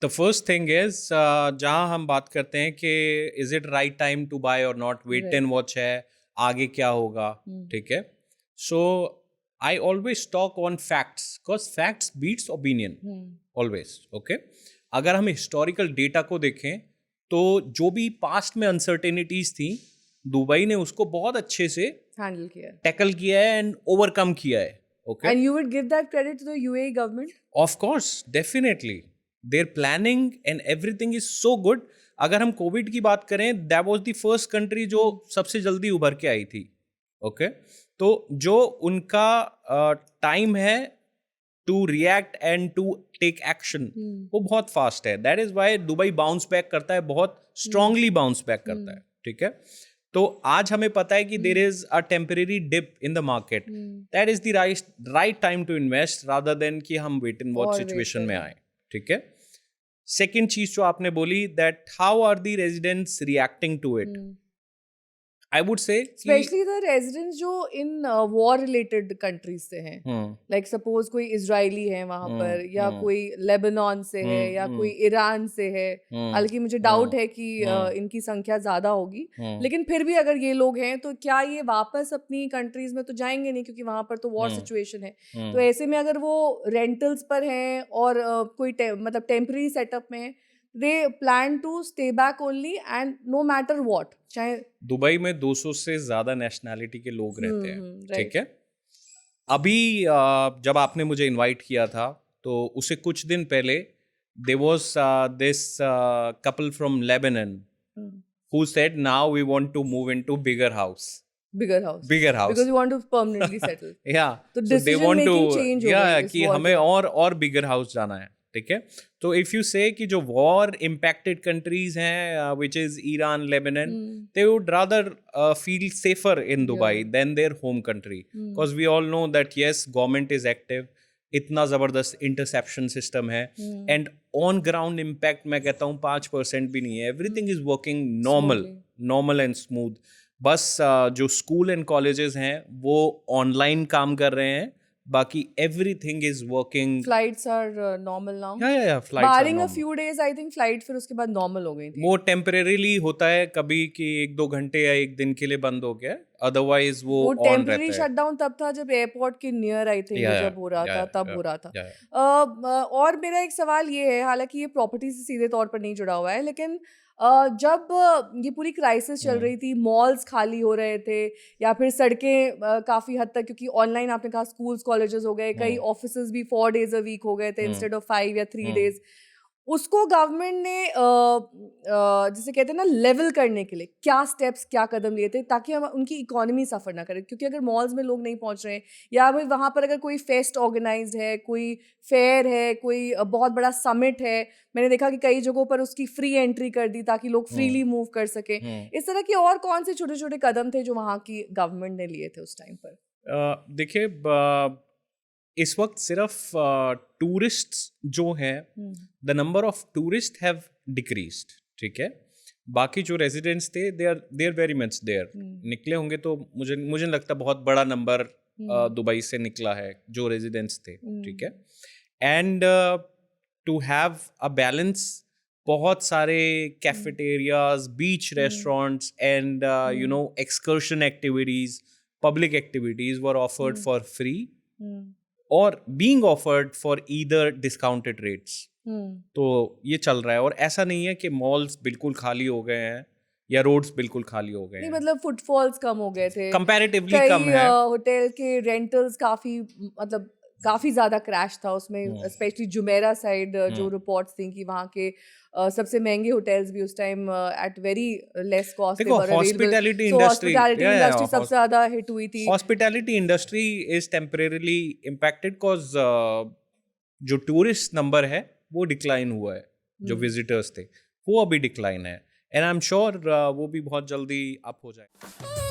The first thing is जहाँ हम बात करते हैं कि is it right time to buy और not, wait Right. And watch है, आगे क्या होगा, ठीक है. So I always talk on facts because facts beats opinion always. Okay, अगर हम हिस्टोरिकल डेटा को देखें तो जो भी पास्ट में अनसर्टेनिटीज थी, दुबई ने उसको बहुत अच्छे से हैंडल किया है. टैकल किया है एंड ओवरकम किया है. Okay, And you would give that credit to the UAE government? Of course, definitely. There planning and everything is so good. अगर हम कोविड की बात करें, that was the first country जो सबसे जल्दी उभर के आई थी. ओके, तो जो उनका टाइम है to react and to take action, वो बहुत फास्ट है. That is why Dubai bounce back करता है, बहुत स्ट्रांगली बाउंस बैक करता है. ठीक है, तो आज हमें पता है कि there is a temporary dip in the market. That is the right time to invest rather than कि हम वेट एंड वॉच सिचुएशन में आए. ठीक है, सेकेंड चीज जो आपने बोली, that how are the residents reacting to it. I would say specially the residents जो इन वॉर रिलेटेड कंट्रीज से हैं, लाइक सपोज कोई इजरायली है वहां पर, या कोई लेबनान से है, या कोई ईरान से है. हालांकि मुझे डाउट है कि इनकी संख्या ज्यादा होगी, लेकिन फिर भी अगर ये लोग हैं तो क्या ये वापस अपनी कंट्रीज में तो जाएंगे नहीं, क्योंकि वहां पर तो वॉर सिचुएशन है. तो ऐसे में अगर वो रेंटल्स पर हैं और कोई मतलब टेम्पररी सेटअप में है, they plan to stay back only and no matter what. चाहे दुबई में 200 से ज्यादा नेशनैलिटी के लोग रहते हैं. ठीक है, अभी जब आपने मुझे इनवाइट किया था तो उससे कुछ दिन पहले there was this couple from Lebanon who said now we want to move into bigger house because you want to permanently settle. yeah, तो so they want to change कि हमें और bigger house जाना है. ठीक है, तो इफ यू से कि जो वॉर इम्पैक्टेड कंट्रीज हैं which is Iran, Lebanon, they would rather feel safer in Dubai than their home country, because we all know that yes government is active, इतना जबरदस्त इंटरसेप्शन सिस्टम है, एंड ऑन ग्राउंड इम्पैक्ट मैं कहता हूँ 5% भी नहीं है. Everything is working normal and smooth. बस जो स्कूल एंड कॉलेजेस हैं वो ऑनलाइन काम कर रहे हैं, बाकी everything is working. Flights are normal now. Yeah, flights Barring are a few days, I think flight फिर उसके बाद normal हो गई थी. वो temporarily होता है कभी कि 1-2 घंटे या 1 दिन के लिए बंद हो गया, otherwise वो on रहता है. temporary shutdown तब था जब एयरपोर्ट के नियर आई थिंक जब हो रहा था, तब हो रहा था. और मेरा एक सवाल ये है, हालांकि ये प्रॉपर्टी से सीधे तौर पर नहीं जुड़ा हुआ है, लेकिन जब ये पूरी क्राइसिस चल रही थी, मॉल्स खाली हो रहे थे या फिर सड़कें काफ़ी हद तक, क्योंकि ऑनलाइन आपने कहा स्कूल्स कॉलेजेस हो गए, कई ऑफिसेज भी 4 days a week हो गए थे इंस्टेड ऑफ 5 या 3 days, उसको गवर्नमेंट ने जिसे कहते हैं ना लेवल करने के लिए क्या स्टेप्स, क्या कदम लिए थे ताकि हम उनकी इकोनॉमी सफ़र ना करे. क्योंकि अगर मॉल्स में लोग नहीं पहुंच रहे हैं, या फिर वहाँ पर अगर कोई फेस्ट ऑर्गेनाइज्ड है, कोई फेयर है, कोई बहुत बड़ा समिट है, मैंने देखा कि कई जगहों पर उसकी फ्री एंट्री कर दी ताकि लोग फ्रीली मूव कर सकें. इस तरह के और कौन से छोटे छोटे कदम थे जो वहाँ की गवर्नमेंट ने लिए थे उस टाइम पर? देखिए, इस वक्त सिर्फ टूरिस्ट जो हैं, the number of tourist have decreased. ठीक है, बाकी जो रेजिडेंट्स थे they are very much there. निकले होंगे तो मुझे नहीं लगता बहुत बड़ा नंबर दुबई से निकला है जो रेजिडेंट्स थे. ठीक है, and to have a balance, बहुत सारे cafeterias, beach restaurants and you know excursion activities, public activities were offered for free और being offered for either discounted rates. तो ये चल रहा है, और ऐसा नहीं है कि मॉल्स बिल्कुल खाली हो गए हैं या रोड्स बिल्कुल खाली हो गए हैं. मतलब फुटफॉल्स कम हो गए थे, कंपैरेटिवली कम है. होटल के रेंटल्स काफी ज्यादा क्रैश था उसमें, स्पेशली जुमेरा साइड जो रिपोर्ट्स थी कि वहाँ के सबसे महंगे होटल्स भी उस time at very less cost देखो, हॉस्पिटैलिटी इंडस्ट्री सबसे ज्यादा हिट हुई थी. Hospitality industry is temporarily impacted because जो टूरिस्ट नंबर है वो डिक्लाइन हुआ है, जो विजिटर्स थे वो अभी डिक्लाइन है, एंड आई एम श्योर वो भी बहुत जल्दी अप हो जाए.